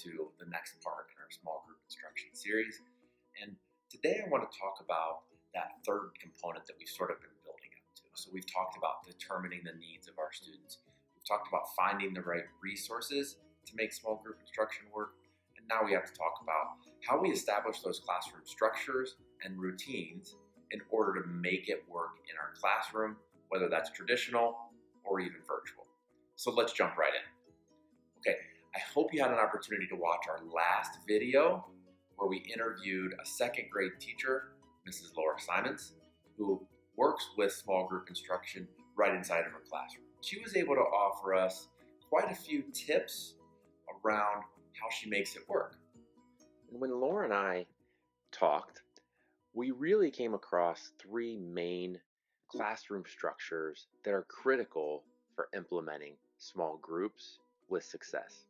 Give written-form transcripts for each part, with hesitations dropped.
to the next part in our small group instruction series. And today I want to talk about that third component that we've sort of been building up to. So we've talked about determining the needs of our students. We've talked about finding the right resources to make small group instruction work. And now we have to talk about how we establish those classroom structures and routines in order to make it work in our classroom, whether that's traditional or even virtual. So let's jump right in. Okay, I hope you had an opportunity to watch our last video where we interviewed a second grade teacher, Mrs. Laura Simons, who works with small group instruction right inside of her classroom. She was able to offer us quite a few tips around how she makes it work. And when Laura and I talked, we really came across three main classroom structures that are critical for implementing small groups with success.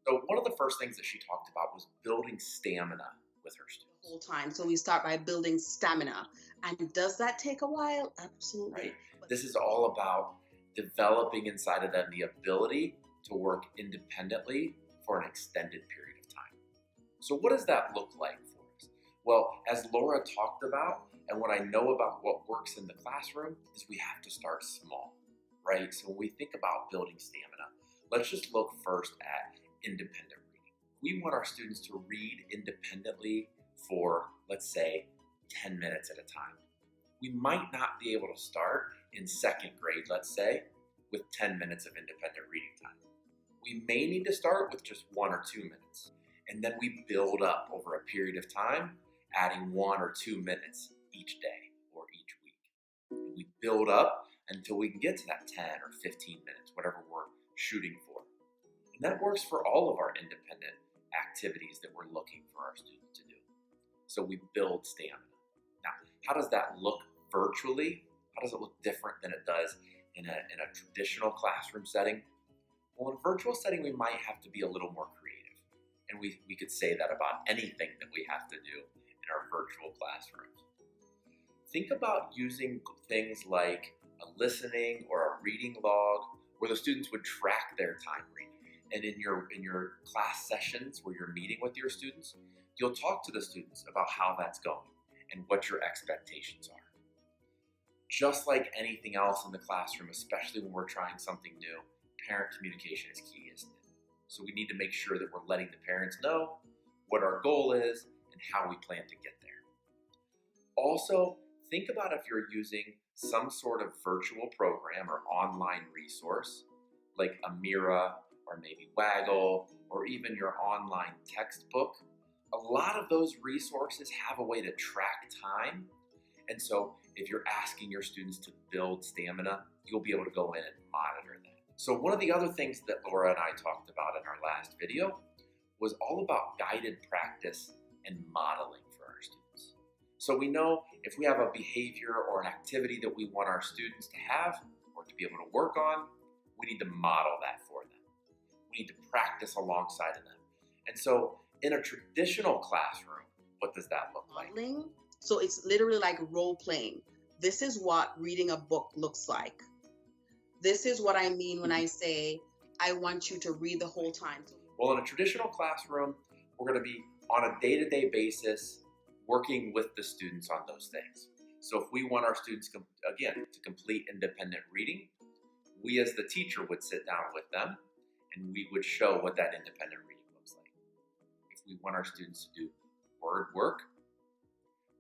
So one of the first things that she talked about was building stamina with her students. The whole time. So we start by building stamina. And does that take a while? Absolutely. Right. This is all about developing inside of them the ability to work independently for an extended period of time. So what does that look like for us? Well, as Laura talked about, and what I know about what works in the classroom is we have to start small, right? So when we think about building stamina, let's just look first at independent reading. We want our students to read independently for, let's say, 10 minutes at a time. We might not be able to start in second grade, let's say, with 10 minutes of independent reading time. We may need to start with just 1 or 2 minutes, and then we build up over a period of time, adding 1 or 2 minutes each day or each week. And we build up until we can get to that 10 or 15 minutes, whatever we're shooting for. And that works for all of our independent activities that we're looking for our students to do. So we build stamina. Now, how does that look virtually? How does it look different than it does in a traditional classroom setting? Well, in a virtual setting, we might have to be a little more creative. And we could say that about anything that we have to do in our virtual classrooms. Think about using things like a listening or a reading log where the students would track their time reading. And in your class sessions where you're meeting with your students, you'll talk to the students about how that's going and what your expectations are. Just like anything else in the classroom, especially when we're trying something new, parent communication is key, isn't it? So we need to make sure that we're letting the parents know what our goal is and how we plan to get there. Also, think about if you're using some sort of virtual program or online resource like Amira or maybe Waggle or even your online textbook. A lot of those resources have a way to track time. And so if you're asking your students to build stamina, you'll be able to go in and monitor that. So one of the other things that Laura and I talked about in our last video was all about guided practice and modeling for our students. So we know if we have a behavior or an activity that we want our students to have or to be able to work on, we need to model that for them. We need to practice alongside of them. And so in a traditional classroom, what does that look like? Modeling. So it's literally like role playing. This is what reading a book looks like. This is what I mean when I say, I want you to read the whole time. Well, in a traditional classroom, we're going to be on a day-to-day basis working with the students on those things. So if we want our students, again, to complete independent reading, we as the teacher would sit down with them and we would show what that independent reading looks like. If we want our students to do word work,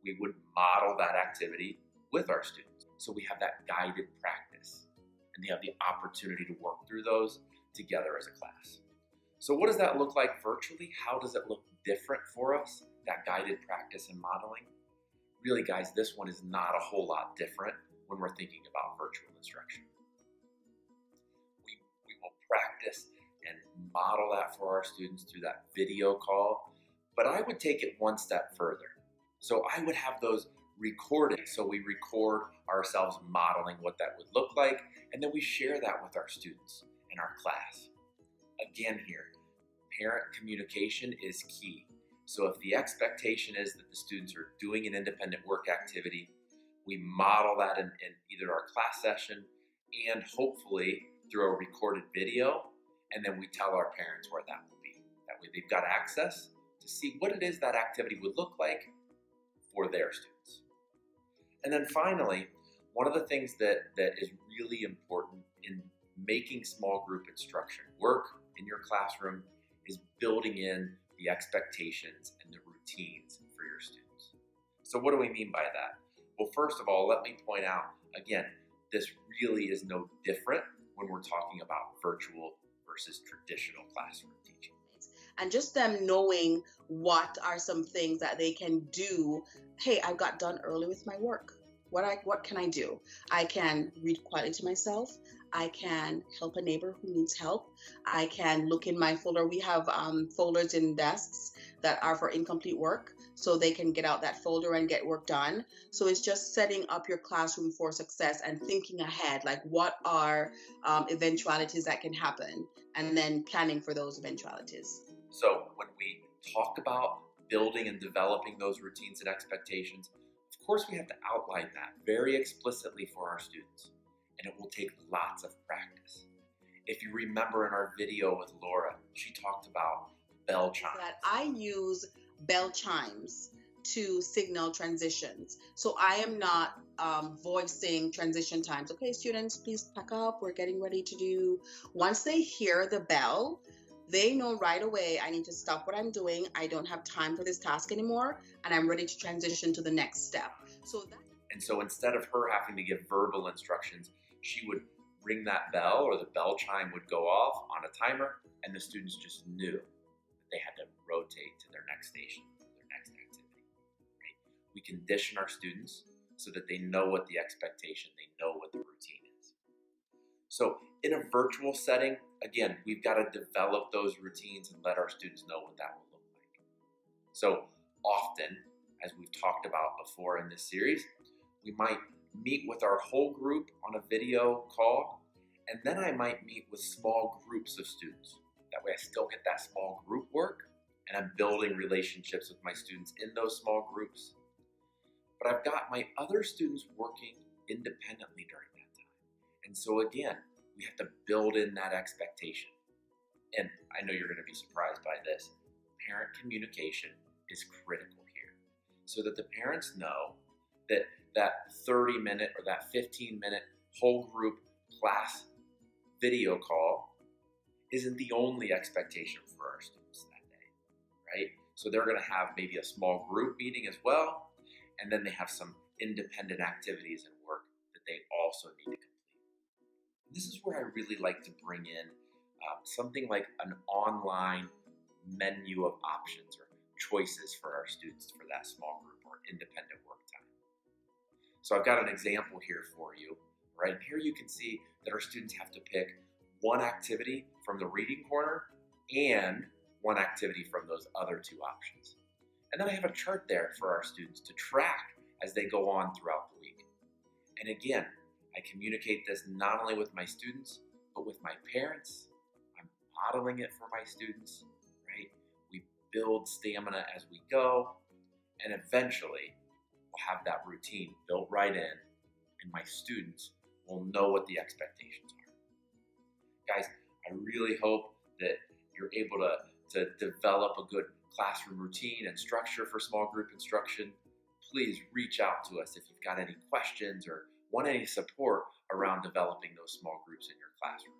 we would model that activity with our students. So we have that guided practice and they have the opportunity to work through those together as a class. So what does that look like virtually? How does it look different for us, that guided practice and modeling? Really, guys, this one is not a whole lot different when we're thinking about virtual instruction. We will practice and model that for our students through that video call, but I would take it one step further. So I would have those recorded. So we record ourselves modeling what that would look like, and then we share that with our students in our class. Again here, parent communication is key. So if the expectation is that the students are doing an independent work activity, we model that in either our class session and hopefully through a recorded video, and then we tell our parents where that will be, that way they've got access to see what it is that activity would look like for their students. And then finally, one of the things that is really important in making small group instruction work in your classroom is building in the expectations and the routines for your students. So what do we mean by that? Well, first of all, let me point out, again, this really is no different when we're talking about virtual versus traditional classroom teaching. And just them knowing what are some things that they can do. Hey, I got done early with my work. What can I do? I can read quietly to myself. I can help a neighbor who needs help. I can look in my folder. We have folders in desks that are for incomplete work, so they can get out that folder and get work done. So it's just setting up your classroom for success and thinking ahead, like what are eventualities that can happen, and then planning for those eventualities. So when we talk about building and developing those routines and expectations, of course we have to outline that very explicitly for our students, and it will take lots of practice. If you remember in our video with Laura, she talked about bell chimes. That I use bell chimes to signal transitions. So I am not voicing transition times. Okay, students, please pack up. We're getting ready to do. Once they hear the bell, they know right away, I need to stop what I'm doing. I don't have time for this task anymore, and I'm ready to transition to the next step. And so instead of her having to give verbal instructions, she would ring that bell, or the bell chime would go off on a timer, and the students just knew that they had to rotate to their next station, their next activity. Right? We condition our students so that they know what the expectation, they know what the routine is. So in a virtual setting, again, we've got to develop those routines and let our students know what that will look like. So often, as we've talked about before in this series, we might meet with our whole group on a video call, and then I might meet with small groups of students. That way I still get that small group work, and I'm building relationships with my students in those small groups. But I've got my other students working independently during that time. And so again, we have to build in that expectation. And I know you're going to be surprised by this. Parent communication is critical here, so that the parents know that that 30-minute or that 15-minute whole group class video call isn't the only expectation for our students that day, right? So they're going to have maybe a small group meeting as well, and then they have some independent activities and work that they also need to complete. This is where I really like to bring in something like an online menu of options or choices for our students for that small group or independent work time. So I've got an example here for you, right? Here you can see that our students have to pick one activity from the reading corner and one activity from those other two options. And then I have a chart there for our students to track as they go on throughout the week. And again, I communicate this not only with my students, but with my parents. I'm modeling it for my students, right? We build stamina as we go, and eventually we'll have that routine built right in, and my students will know what the expectations are. Guys, I really hope that you're able to develop a good classroom routine and structure for small group instruction. Please reach out to us if you've got any questions or want any support around developing those small groups in your classroom.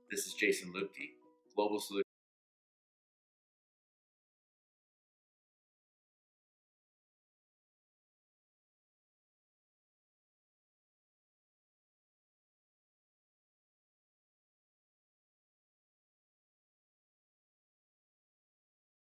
This is Jason Lupke, Global Solutions.